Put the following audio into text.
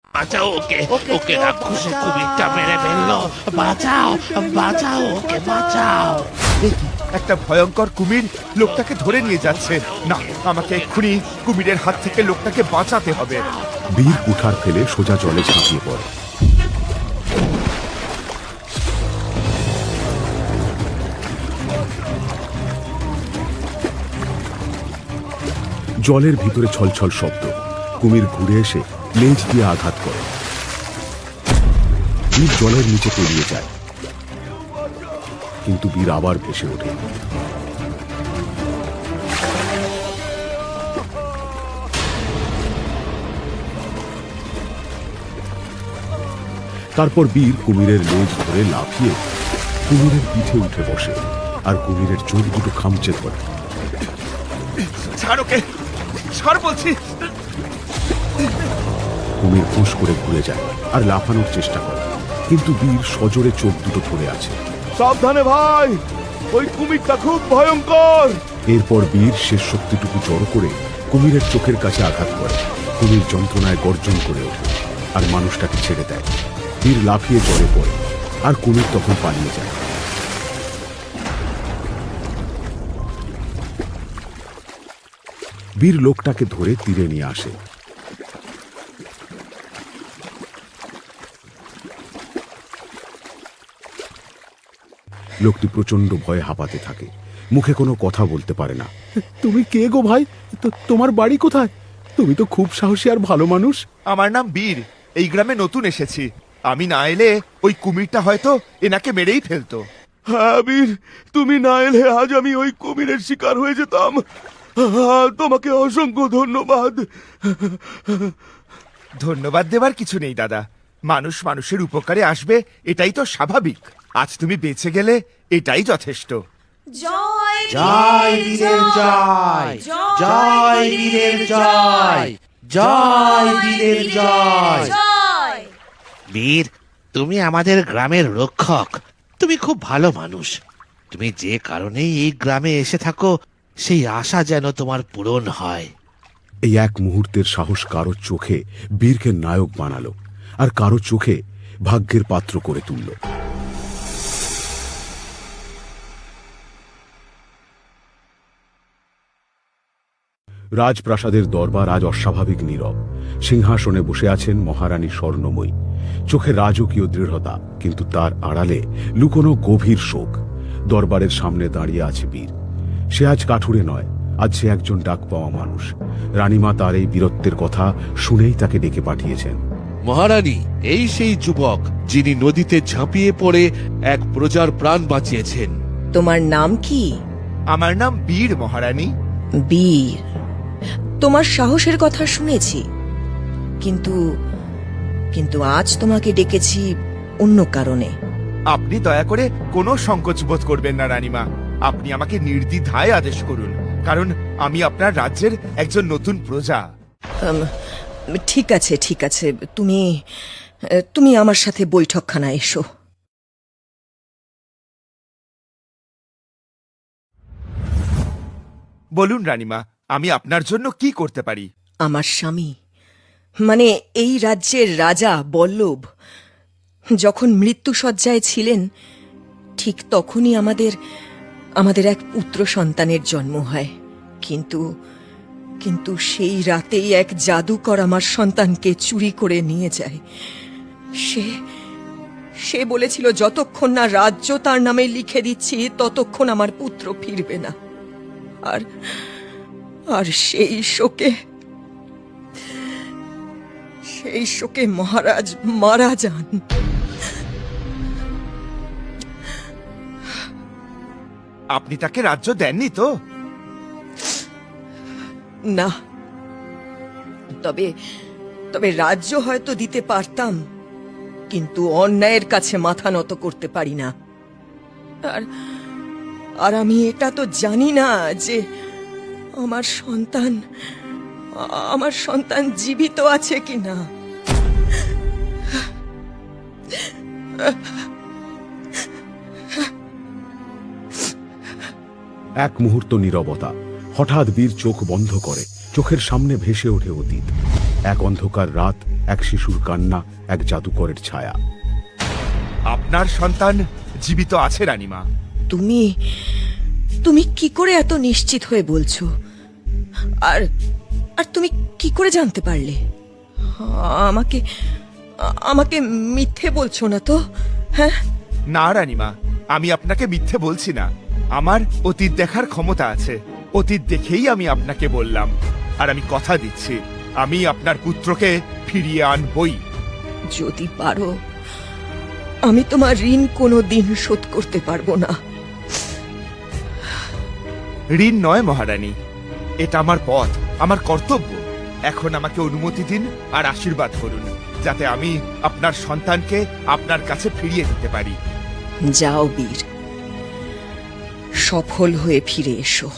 বাঁচাও ওকে, ওকে রাক্ষস কুমিরটা মেরে ফেললো। বাঁচাও, বাঁচাও ওকে, বাঁচাও। একটা ভয়ঙ্কর কুমির লোকটাকে ধরে নিয়ে যাচ্ছে। না, আমাকে এক্ষুনি কুমিরের হাত থেকে লোকটাকে বাঁচাতে হবে। বীর কুঠার ফেলে সোজা জলে ঝাঁপিয়ে পড়ে। জলের ভিতরে ছলছল শব্দ। কুমির ঘুরে এসে লেজ দিয়ে আঘাত করে। বীর জলের নিচে তলিয়ে যায়, কিন্তু বীর আবার ভেসে ওঠে। তারপর বীর কুমিরের লেজ ধরে লাফিয়ে কুমিরের পিঠে উঠে বসে আর কুমিরের চোখ দুটো খামচে ধরে। ছাড় ওকে, ছাড় বলছি। কুমির ফুঁস করে ঘুরে যায় আর লাফানোর চেষ্টা করে, কিন্তু বীর সজোরে চোখ দুটো ধরে আছে। সাবধানে ভাই, ওই কুমিরটা খুব ভয়ঙ্কর। এরপর বীর শেষ শক্তিটুকু জড়ো করে কুমিরের চোখের কাছে আঘাত করে। কুমির যন্ত্রণায় গর্জন করে ওঠে আর মানুষটাকে ছেড়ে দেয়। বীর লাফিয়ে জলে পড়ে আর কুমির তখন পালিয়ে যায়। বীর লোকটাকে ধরে তীরে নিয়ে আসে। লোকটি প্রচন্ড ভয়ে হাঁপাতে থাকে, মুখে কোনো কথা বলতে পারে না। তুমি কে গো ভাই? তোমার বাড়ি কোথায়? তুমি তো খুব সাহসী আর ভালো মানুষ। আমার নাম বীর, এই গ্রামে নতুন এসেছি। আমি না এলে ওই কুমিরটা হয়তো এনাকে মেরেই ফেলতো। হ্যাঁ বীর, তুমি না এলে আজ আমি ওই কুমিরের শিকার হয়ে যেতাম। তোমাকে অসংখ্য ধন্যবাদ। ধন্যবাদ দেবার কিছু নেই দাদা, মানুষ মানুষের উপকারে আসবে, এটাই তো স্বাভাবিক। আজ তুমি বেঁচে গেলে এটাই যথেষ্ট। জয় জয় বীরের জয়, জয় বীরের জয়, জয় বীরের জয়। জয়। বীর, তুমি আমাদের গ্রামের রক্ষক। তুমি খুব ভালো মানুষ। তুমি যে কারণেই এই গ্রামে এসে থাকো, সেই আশা যেন তোমার পূরণ হয়। এই এক মুহূর্তের সাহস কারো চোখে বীরকে নায়ক বানালো আর কারো চোখে ভাগ্যের পাত্র করে তুলল। রাজপ্রাসাদের দরবার আজ অস্বাভাবিক নীরব। সিংহাসনে বসে আছেন মহারানী স্বর্ণময়ী। চোখে রাজকীয় দৃঢ়তা, কিন্তু তার আড়ালে লুকোনো গভীর শোক। দরবারের সামনে দাঁড়িয়ে আছে বীর। সে আজ কাঠুরে নয়, আজ সে একজন ডাক পাওয়া মানুষ। রানীমা তার এই বীরত্বের কথা শুনেই তাকে ডেকে পাঠিয়েছেন। মহারানী, এই সেই যুবক যিনি নদীতে ঝাঁপিয়ে পড়ে এক প্রজার প্রাণ বাঁচিয়েছেন। তোমার নাম কি? আমার নাম বীর মহারানী। বীর। তোমার সাহসের কথা শুনেছি, কিন্তু কিন্তু আজ তোমাকে ডেকেছি অন্য কারণে। আপনি দয়া করে কোনো সংকোচ বোধ করবেন না রানীমা। আপনি আমাকে নির্দ্বিধায় আদেশ করুন, কারণ আমি আপনার রাজ্যের একজন নতুন প্রজা। ঠিক আছে, ঠিক আছে, তুমি তুমি আমার সাথে বৈঠকখানায় এসো। বলুন রানীমা, আমি আপনার জন্য কি করতে পারি? আমার স্বামী, মানে এই রাজ্যের রাজা বল্লভ, যখন মৃত্যুশয্যায় ছিলেন, ঠিক তখনই আমাদের এক পুত্র সন্তানের জন্ম হয়। কিন্তু কিন্তু সেই রাতেই এক জাদুকর আমার সন্তানকে চুরি করে নিয়ে যায়। সে বলেছিল যতক্ষণ না রাজ্য তার নামে লিখে দিচ্ছি, ততক্ষণ আমার পুত্র ফিরবে না। আর আর সেই শোকে মহারাজ মারা যান। আপনি তাকে রাজ্য দেননি তো? না, তবে রাজ্য হয়তো দিতে পারতাম, কিন্তু অন্যায়ের কাছে মাথা নত করতে পারি না। আর আমি এটা তো জানি না যে আমার সন্তান জীবিত আছে কিনা। এক মুহূর্ত নীরবতা। হঠাৎ বীর চোখ বন্ধ করে। চোখের সামনে ভেসে ওঠে অতীত। এক অন্ধকার রাত, এক শিশুর কান্না, এক জাদুকরের ছায়া। আপনার সন্তান জীবিত আছে রানীমা। তুমি তুমি কি করে এত নিশ্চিত হয়ে বলছো? আর আর তুমি কি করে জানতে পারলে? আমাকে আমাকে মিথ্যে বলছো না তো? হ্যাঁ, না রানীমা, আমি আপনাকে মিথ্যে বলছি না। আমার অতীত দেখার ক্ষমতা আছে। অতীত দেখেই আমি আপনাকে বললাম। আর আমি কথা দিচ্ছি, আমি আপনার পুত্রকে ফিরিয়ে আনবই। যদি পারো, আমি তোমার ঋণ কোনো দিন শোধ করতে পারবো না। ঋণ নয় মহারানী, এটা আমার পথ, আমার কর্তব্য। এখন আমাকে অনুমতি দিন আর আশীর্বাদ করুন, যাতে আমি আপনার সন্তানকে আপনার কাছে ফিরিয়ে দিতে পারি। যাও বীর, সফল হয়ে ফিরে এসো।